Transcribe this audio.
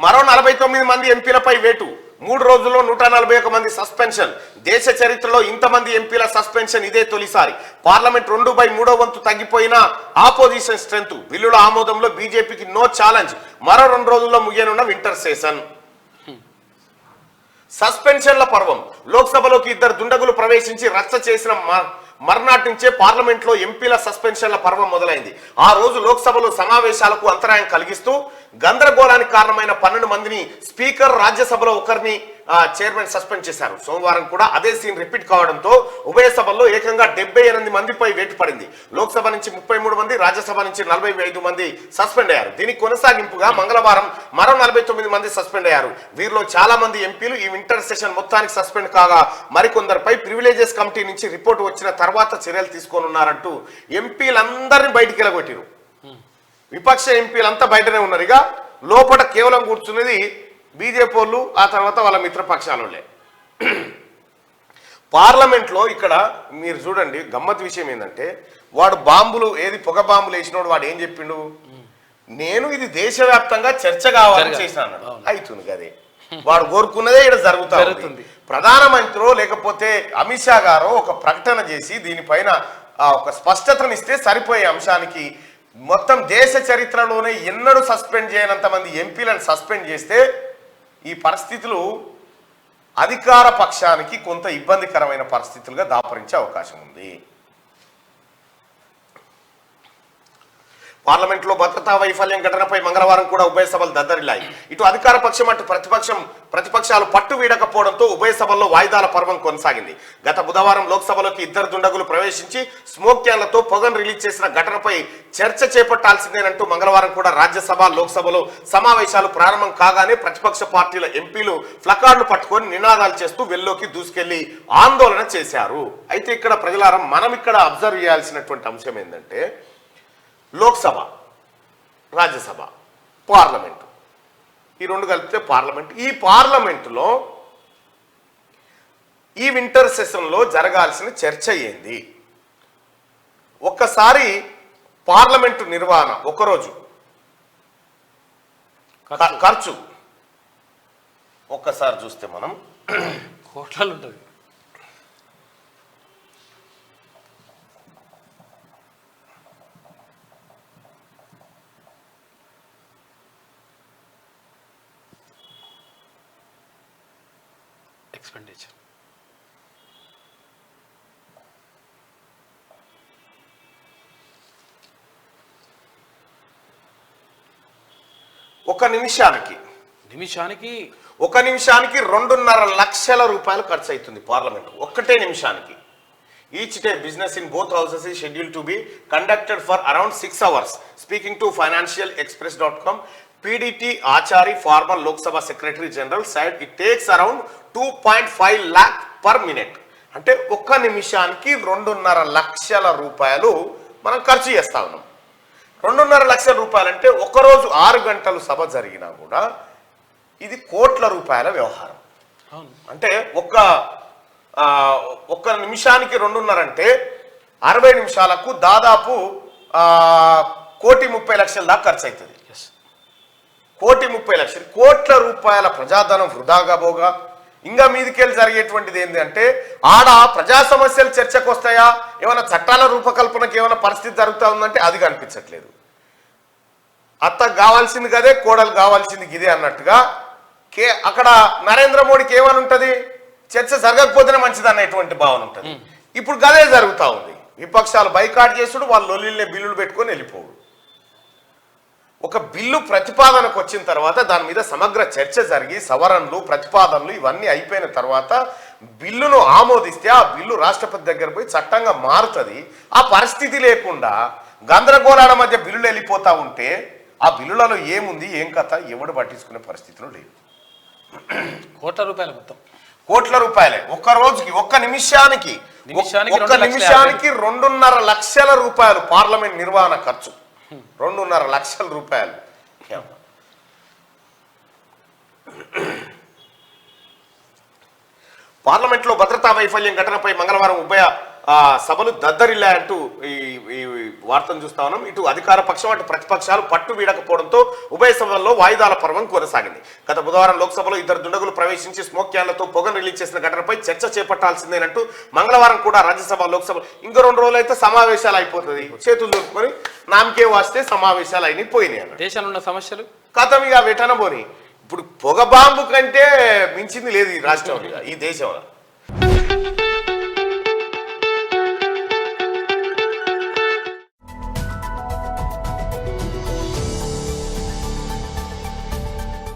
మరో 49 మంది ఎంపీలపై వేటు 3 రోజుల్లో 141 మంది సస్పెన్షన్. దేశ చరిత్రలో ఇంతమంది ఎంపీల సస్పెన్షన్ ఇదే తొలిసారి. పార్లమెంట్ 2/3 వంతు తగ్గిపోయిన ఆపోజిషన్ స్ట్రెంత్. బిల్లుల ఆమోదంలో బీజేపీకి నో ఛాలెంజ్. మరో 2 రోజుల్లో ముగియనున్న వింటర్ సెషన్. సస్పెన్షన్ల పర్వం. లోక్సభలోకి 2 దుండగులు ప్రవేశించి రచ్చ చేసిన మర్నాటి నుంచే పార్లమెంట్ లో ఎంపీల సస్పెన్షన్ల పర్వం మొదలైంది. ఆ రోజు లోక్సభలో సమావేశాలకు అంతరాయం కలిగిస్తూ గందరగోళానికి కారణమైన 12 మందిని స్పీకర్, రాజ్యసభలో ఒకరిని చైర్మన్ సస్పెండ్ చేశారు. సోమవారం కూడా అదే సీన్ రిపీట్ కావడంతో ఉభయ సభల్లో ఏకంగా 78 మందిపై వేటు పడింది. లోక్సభ నుంచి 33 మంది, రాజ్యసభ నుంచి 45 మంది సస్పెండ్ అయ్యారు. దీనికి కొనసాగింపుగా మంగళవారం మరో 49 మంది సస్పెండ్ అయ్యారు. వీరిలో చాలా మంది ఎంపీలు ఈ వింటర్ సెషన్ మొత్తానికి సస్పెండ్ కాగా మరికొందరిపై ప్రివిలేజెస్ కమిటీ నుంచి రిపోర్టు వచ్చిన తర్వాత చర్యలు తీసుకోనున్నారంటూ ఎంపీలందరినీ బయటికి వెళ్ళగొట్టారు. విపక్ష ఎంపీలంతా బయటనే ఉన్నారు. ఇక లోపల కేవలం కూర్చున్నది బీజేపీ వాళ్ళు, ఆ తర్వాత వాళ్ళ మిత్రపక్షాలే. పార్లమెంట్లో ఇక్కడ మీరు చూడండి, గమ్మత్ విషయం ఏంటంటే వాడు బాంబులు పొగ బాంబులు వేసినోడు వాడు ఏం చెప్పిండు, నేను ఇది దేశవ్యాప్తంగా చర్చ కావాలని చేసినాను. అవుతుంది కదే వాడు కోరుకున్నదే ఇక్కడ జరుగుతుంది. ప్రధానమంత్రి లేకపోతే అమిత్ షా గారు ఒక ప్రకటన చేసి దీనిపైన ఒక స్పష్టతనిస్తే సరిపోయే అంశానికి మొత్తం దేశ చరిత్రలోనే ఎన్నడూ సస్పెండ్ చేయనంత మంది ఎంపీలను సస్పెండ్ చేస్తే ఈ పరిస్థితులు అధికార పక్షానికి కొంత ఇబ్బందికరమైన పరిస్థితులుగా దాపరించే అవకాశం ఉంది. పార్లమెంట్లో భద్రతా వైఫల్యం ఘటనపై మంగళవారం కూడా ఉభయ సభలు దద్దరిల్లాయి. ఇటు అధికార పక్షం అటు ప్రతిపక్షాలు పట్టు వీడకపోవడంతో ఉభయ సభల్లో వాయిదాల పర్వం కొనసాగింది. గత బుధవారం లోక్సభలోకి 2 దుండగులు ప్రవేశించి స్మోక్ క్యాన్లతో పొగను రిలీజ్ చేసిన ఘటనపై చర్చ చేపట్టాల్సిందేనంటూ మంగళవారం కూడా రాజ్యసభ, లోక్సభలో సమావేశాలు ప్రారంభం కాగానే ప్రతిపక్ష పార్టీల ఎంపీలు ప్లకార్డులు పట్టుకొని నినాదాలు చేస్తూ వెల్లోకి దూసుకెళ్లి ఆందోళన చేశారు. అయితే ఇక్కడ ప్రజలారా మనం ఇక్కడ అబ్జర్వ్ చేయాల్సినటువంటి అంశం ఏంటంటే లోక్సభ, రాజ్యసభ, పార్లమెంటు ఈ 2 కలిపితే పార్లమెంట్. ఈ పార్లమెంటులో ఈ వింటర్ సెషన్లో జరగాల్సిన చర్చ ఏంది? ఒక్కసారి పార్లమెంటు నిర్వహణ ఒకరోజు ఖర్చు ఒక్కసారి చూస్తే మనం కోట్లలో ఉంటుంది. ఎక్స్పెండిచర్ ఒక నిమిషానికి 2.5 లక్షల రూపాయలు ఖర్చు అవుతుంది పార్లమెంట్ ఒక్కటే నిమిషానికి. Each day business in both houses is scheduled to be conducted for around 6 hours. Speaking to financialexpress.com, PDT Achari, former Lok Sabha Secretary General, said it takes around 2.5 lakh per minute. అంటే ఒక్క నిమిషానికి 2.5 లక్షల రూపాయలు మనం ఖర్చు చేస్తా ఉన్నాం. 2.5 లక్షల రూపాయలు అంటే ఒకరోజు 6 గంటలు సభ జరిగినా కూడా ఇది కోట్ల రూపాయల వ్యవహారం. అంటే ఒక్క నిమిషానికి 2.5 అంటే 60 నిమిషాలకు దాదాపు 1,30,00,000 దాకా ఖర్చు అవుతుంది. 1,30,00,000 కోట్ల రూపాయల ప్రజాధనం వృధాగా పోగా ఇంకా మీదికెళ్ళి జరిగేటువంటిది ఏంటంటే ఆడ ప్రజా సమస్యలు చర్చకు వస్తాయా, ఏమైనా చట్టాల రూపకల్పనకి ఏమైనా పరిస్థితి జరుగుతూ ఉందంటే అది కనిపించట్లేదు. అత్త కావాల్సింది కదే, కోడలు కావాల్సింది ఇదే అన్నట్టుగా అక్కడ నరేంద్ర మోడీకి ఏమని ఉంటుంది, చర్చ జరగకపోతేనే మంచిది అనేటువంటి భావన ఉంటుంది. ఇప్పుడు గదే జరుగుతూ ఉంది. విపక్షాలు బైకాట్ చేసుడు, వాళ్ళు లొల్లిల్లే బిల్లులు పెట్టుకొని వెళ్ళిపోవు. ఒక బిల్లు ప్రతిపాదనకు వచ్చిన తర్వాత దాని మీద సమగ్ర చర్చ జరిగి సవరణలు, ప్రతిపాదనలు ఇవన్నీ అయిపోయిన తర్వాత బిల్లును ఆమోదిస్తే ఆ బిల్లు రాష్ట్రపతి దగ్గర పోయి చట్టంగా మారుతుంది. ఆ పరిస్థితి లేకుండా గందరగోళాల మధ్య బిల్లులు వెళ్ళిపోతూ ఉంటే ఆ బిల్లులలో ఏముంది, ఏం కథ ఎవడు పట్టించుకునే పరిస్థితులు లేవు. కోట్ల రూపాయలు, మొత్తం కోట్ల రూపాయలే ఒక్క రోజుకి, ఒక్క నిమిషానికి 2.5 లక్షల రూపాయలు పార్లమెంట్ నిర్వహణ ఖర్చు. 2.5 లక్షల రూపాయలు. పార్లమెంట్లో భద్రతా వైఫల్యం ఘటనపై మంగళవారం ఉభయ సభలు దద్దరిల్లాయంటూ ఈ వార్తను చూస్తా ఉన్నాం. ఇటు అధికార పక్షం అటు ప్రతిపక్షాలు పట్టు వీడకపోవడంతో ఉభయ సభల్లో వాయిదాల పర్వం కొనసాగింది. గత బుధవారం లోక్సభలో ఇద్దరు దుండగులు ప్రవేశించి స్మోక్ క్యాన్లతో పొగను రిలీజ్ చేసిన ఘటనపై చర్చ చేపట్టాల్సిందేనంటూ మంగళవారం కూడా రాజ్యసభ లోక్సభ ఇంకో 2 రోజులు అయితే సమావేశాలు అయిపోతుంది. చేతులు దొరుకుకొని నామకే వాస్తే సమావేశాలు అయినాయి పోయినాయి అన్న దేశంలో ఉన్న సమస్యలు కథం ఇక వెటన పోని. ఇప్పుడు పొగ బాంబు కంటే మించింది లేదు ఈ రాష్ట్రంలో ఈ దేశంలో.